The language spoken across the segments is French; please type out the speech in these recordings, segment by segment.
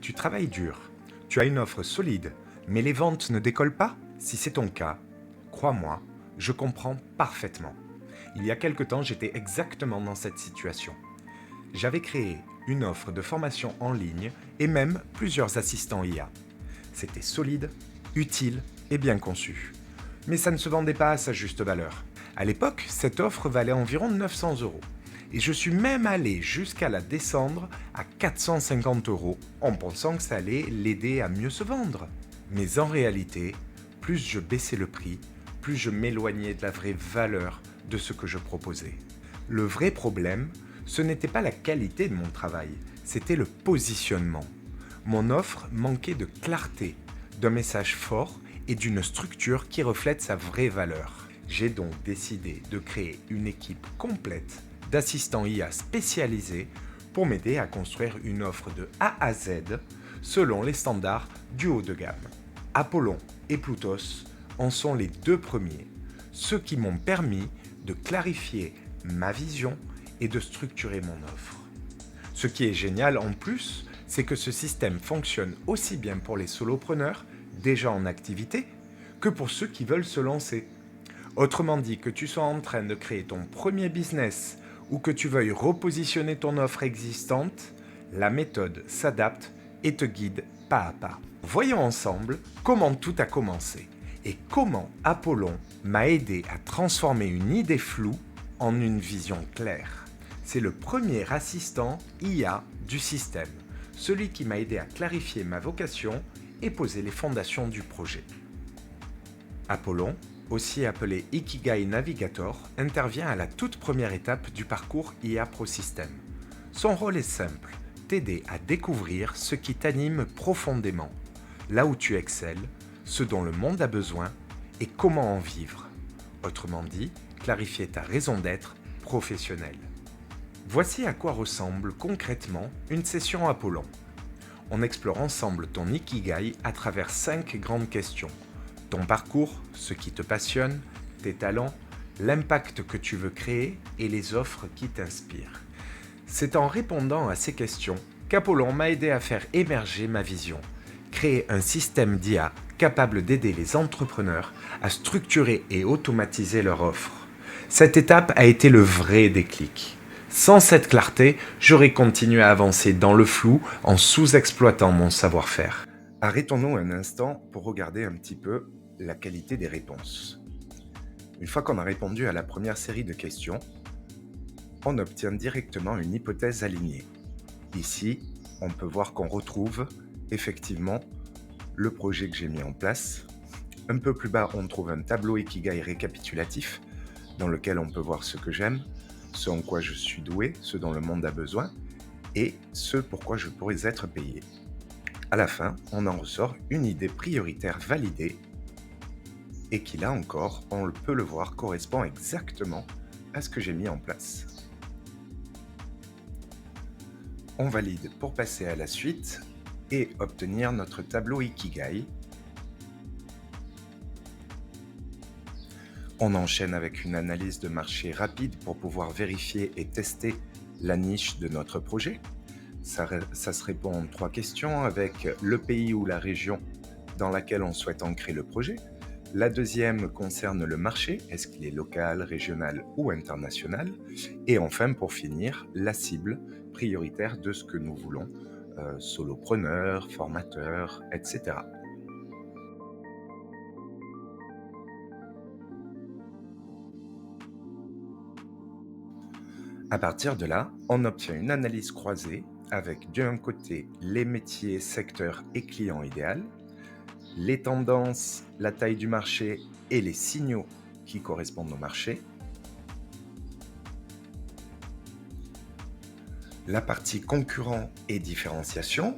Tu travailles dur, tu as une offre solide, mais les ventes ne décollent pas? Si c'est ton cas, crois-moi, je comprends parfaitement. Il y a quelque temps, j'étais exactement dans cette situation. J'avais créé une offre de formation en ligne et même plusieurs assistants IA. C'était solide, utile et bien conçu. Mais ça ne se vendait pas à sa juste valeur. À l'époque, cette offre valait environ 900 euros. Et je suis même allé jusqu'à la descendre à 450 euros en pensant que ça allait l'aider à mieux se vendre. Mais en réalité, plus je baissais le prix, plus je m'éloignais de la vraie valeur de ce que je proposais. Le vrai problème, ce n'était pas la qualité de mon travail, c'était le positionnement. Mon offre manquait de clarté, d'un message fort et d'une structure qui reflète sa vraie valeur. J'ai donc décidé de créer une équipe complète d'assistants IA spécialisés pour m'aider à construire une offre de A à Z selon les standards du haut de gamme. Apollon et Plutos en sont les deux premiers, ceux qui m'ont permis de clarifier ma vision et de structurer mon offre. Ce qui est génial en plus, c'est que ce système fonctionne aussi bien pour les solopreneurs déjà en activité que pour ceux qui veulent se lancer. Autrement dit, que tu sois en train de créer ton premier business ou que tu veuilles repositionner ton offre existante, la méthode s'adapte et te guide pas à pas. Voyons ensemble comment tout a commencé et comment Apollon m'a aidé à transformer une idée floue en une vision claire. C'est le premier assistant IA du système, celui qui m'a aidé à clarifier ma vocation et poser les fondations du projet. Apollon, aussi appelé Ikigai Navigator, intervient à la toute première étape du parcours IA Pro System. Son rôle est simple, t'aider à découvrir ce qui t'anime profondément, là où tu excelles, ce dont le monde a besoin et comment en vivre. Autrement dit, clarifier ta raison d'être professionnelle. Voici à quoi ressemble concrètement une session Apollon. On explore ensemble ton Ikigai à travers 5 grandes questions. Ton parcours, ce qui te passionne, tes talents, l'impact que tu veux créer et les offres qui t'inspirent. C'est en répondant à ces questions qu'Apollon m'a aidé à faire émerger ma vision, créer un système d'IA capable d'aider les entrepreneurs à structurer et automatiser leur offre. Cette étape a été le vrai déclic. Sans cette clarté, j'aurais continué à avancer dans le flou en sous-exploitant mon savoir-faire. Arrêtons-nous un instant pour regarder un petit peu la qualité des réponses. Une fois qu'on a répondu à la première série de questions, on obtient directement une hypothèse alignée. Ici, on peut voir qu'on retrouve effectivement le projet que j'ai mis en place. Un peu plus bas, on trouve un tableau Ikigai récapitulatif dans lequel on peut voir ce que j'aime, ce en quoi je suis doué, ce dont le monde a besoin et ce pourquoi je pourrais être payé. À la fin, on en ressort une idée prioritaire validée et qui, là encore, on peut le voir, correspond exactement à ce que j'ai mis en place. On valide pour passer à la suite et obtenir notre tableau Ikigai. On enchaîne avec une analyse de marché rapide pour pouvoir vérifier et tester la niche de notre projet. Ça se répond en 3 questions avec le pays ou la région dans laquelle on souhaite ancrer le projet. La deuxième concerne le marché, est-ce qu'il est local, régional ou international? Et enfin, pour finir, la cible prioritaire de ce que nous voulons, solopreneurs, formateurs, etc. À partir de là, on obtient une analyse croisée avec d'un côté les métiers, secteurs et clients idéal, les tendances, la taille du marché et les signaux qui correspondent au marché, la partie concurrent et différenciation,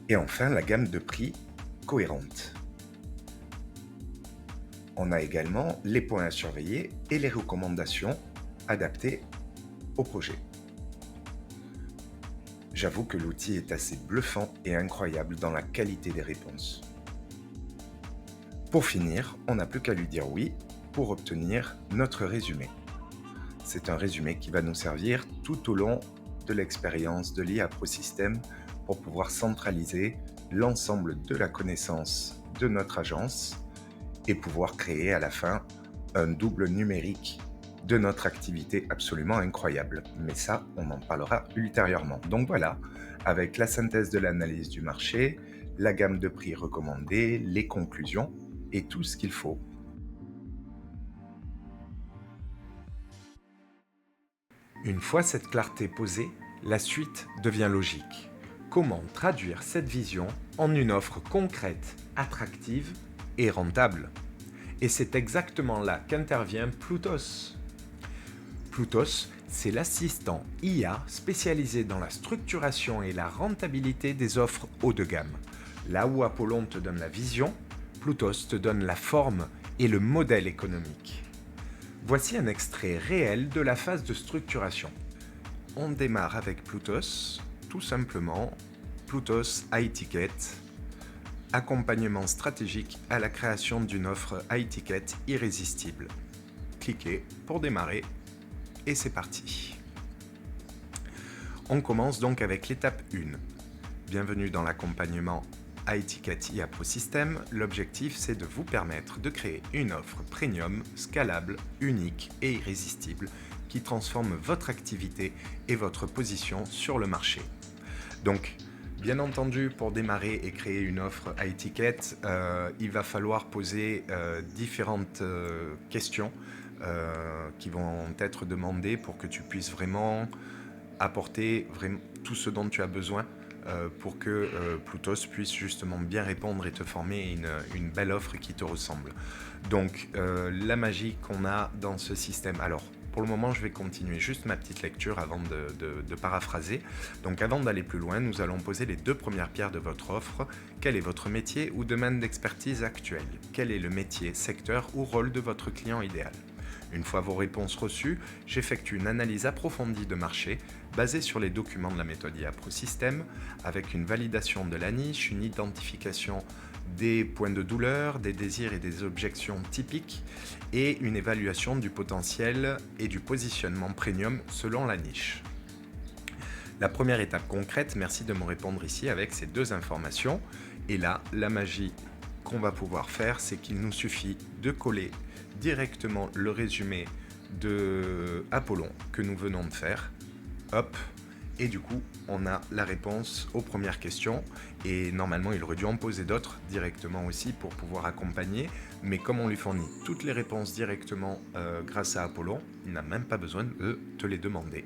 et enfin la gamme de prix cohérente. On a également les points à surveiller et les recommandations adaptées au projet. J'avoue que l'outil est assez bluffant et incroyable dans la qualité des réponses. Pour finir, on n'a plus qu'à lui dire oui pour obtenir notre résumé. C'est un résumé qui va nous servir tout au long de l'expérience de l'IA Pro System pour pouvoir centraliser l'ensemble de la connaissance de notre agence et pouvoir créer à la fin un double numérique de notre activité absolument incroyable. Mais ça, on en parlera ultérieurement. Donc voilà, avec la synthèse de l'analyse du marché, la gamme de prix recommandée, les conclusions et tout ce qu'il faut. Une fois cette clarté posée, la suite devient logique. Comment traduire cette vision en une offre concrète, attractive et rentable ? Et c'est exactement là qu'intervient Plutos. Plutos, c'est l'assistant IA spécialisé dans la structuration et la rentabilité des offres haut de gamme. Là où Apollon te donne la vision, Plutos te donne la forme et le modèle économique. Voici un extrait réel de la phase de structuration. On démarre avec Plutos, tout simplement, Plutos iTicket, accompagnement stratégique à la création d'une offre iTicket irrésistible. Cliquez pour démarrer et c'est parti. On commence donc avec l'étape 1. Bienvenue dans l'accompagnement iTicket IA Pro System. L'objectif, c'est de vous permettre de créer une offre premium, scalable, unique et irrésistible qui transforme votre activité et votre position sur le marché. Donc, bien entendu, pour démarrer et créer une offre iTicket, il va falloir poser différentes questions qui vont être demandées pour que tu puisses vraiment apporter tout ce dont tu as besoin pour que Plutos puisse justement bien répondre et te former une belle offre qui te ressemble. Donc, la magie qu'on a dans ce système. Alors, pour le moment, je vais continuer juste ma petite lecture avant de paraphraser. Donc, avant d'aller plus loin, nous allons poser les 2 premières pierres de votre offre. Quel est votre métier ou domaine d'expertise actuel ? Quel est le métier, secteur ou rôle de votre client idéal ? Une fois vos réponses reçues, j'effectue une analyse approfondie de marché basée sur les documents de la méthode IA Pro System avec une validation de la niche, une identification des points de douleur, des désirs et des objections typiques et une évaluation du potentiel et du positionnement premium selon la niche. La première étape concrète, merci de me répondre ici avec ces 2 informations. Et là, la magie qu'on va pouvoir faire, c'est qu'il nous suffit de coller directement le résumé de Apollon que nous venons de faire. Hop, et du coup, on a la réponse aux premières questions. Et normalement, il aurait dû en poser d'autres directement aussi pour pouvoir accompagner. Mais comme on lui fournit toutes les réponses directement grâce à Apollon, il n'a même pas besoin de te les demander.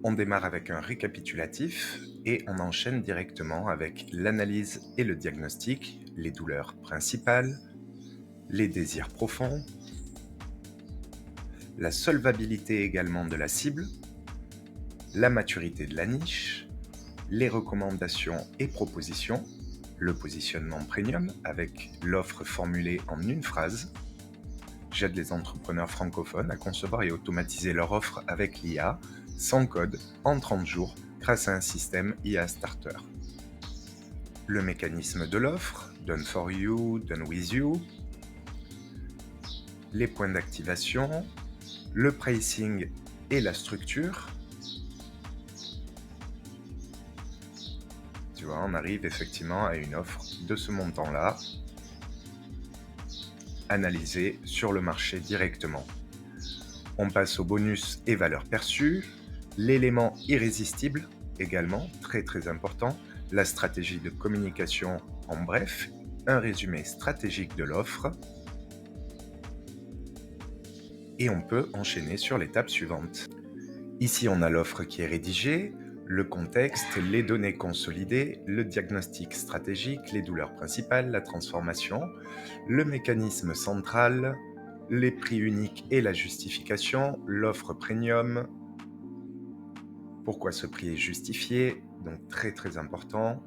On démarre avec un récapitulatif et on enchaîne directement avec l'analyse et le diagnostic, les douleurs principales, les désirs profonds, la solvabilité également de la cible, la maturité de la niche, les recommandations et propositions, le positionnement premium avec l'offre formulée en une phrase. J'aide les entrepreneurs francophones à concevoir et automatiser leur offre avec l'IA, sans code, en 30 jours, grâce à un système IA Starter. Le mécanisme de l'offre, Done for you, Done with you, les points d'activation, le pricing et la structure. Tu vois, on arrive effectivement à une offre de ce montant-là, analysée sur le marché directement. On passe aux bonus et valeurs perçues, l'élément irrésistible également, très très important, la stratégie de communication en bref, un résumé stratégique de l'offre, et on peut enchaîner sur l'étape suivante. Ici, on a l'offre qui est rédigée, le contexte, les données consolidées, le diagnostic stratégique, les douleurs principales, la transformation, le mécanisme central, les prix uniques et la justification, l'offre premium, pourquoi ce prix est justifié, donc très très important,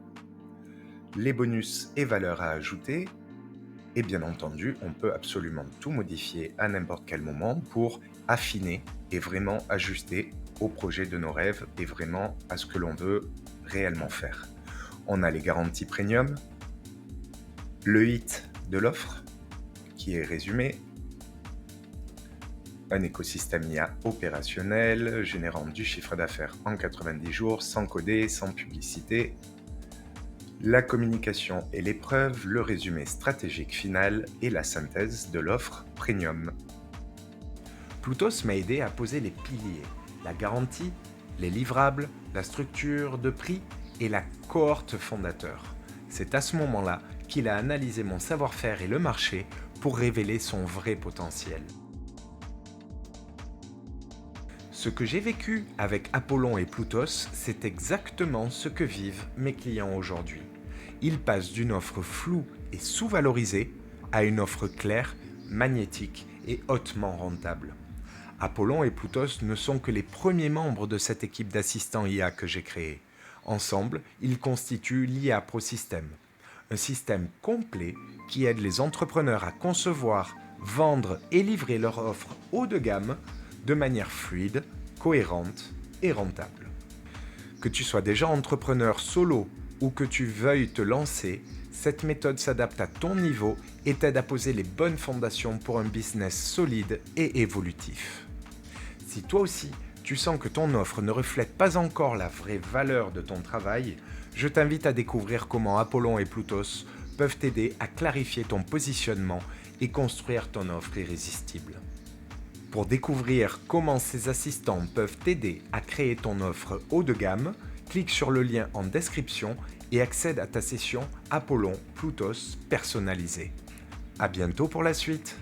les bonus et valeurs à ajouter, et bien entendu, on peut absolument tout modifier à n'importe quel moment pour affiner et vraiment ajuster au projet de nos rêves et vraiment à ce que l'on veut réellement faire. On a les garanties premium, le hit de l'offre qui est résumé, un écosystème IA opérationnel générant du chiffre d'affaires en 90 jours, sans coder, sans publicité, La communication est l'épreuve, le résumé stratégique final et la synthèse de l'offre premium. Plutos m'a aidé à poser les piliers, la garantie, les livrables, la structure de prix et la cohorte fondateur. C'est à ce moment-là qu'il a analysé mon savoir-faire et le marché pour révéler son vrai potentiel. Ce que j'ai vécu avec Apollon et Plutos, c'est exactement ce que vivent mes clients aujourd'hui. Ils passent d'une offre floue et sous-valorisée à une offre claire, magnétique et hautement rentable. Apollon et Plutos ne sont que les premiers membres de cette équipe d'assistants IA que j'ai créée. Ensemble, ils constituent l'IA ProSystem, un système complet qui aide les entrepreneurs à concevoir, vendre et livrer leurs offres haut de gamme de manière fluide, cohérente et rentable. Que tu sois déjà entrepreneur solo ou que tu veuilles te lancer, cette méthode s'adapte à ton niveau et t'aide à poser les bonnes fondations pour un business solide et évolutif. Si toi aussi, tu sens que ton offre ne reflète pas encore la vraie valeur de ton travail, je t'invite à découvrir comment Apollon et Plutos peuvent t'aider à clarifier ton positionnement et construire ton offre irrésistible. Pour découvrir comment ces assistants peuvent t'aider à créer ton offre haut de gamme, clique sur le lien en description et accède à ta session Apollon Plutos personnalisée. À bientôt pour la suite.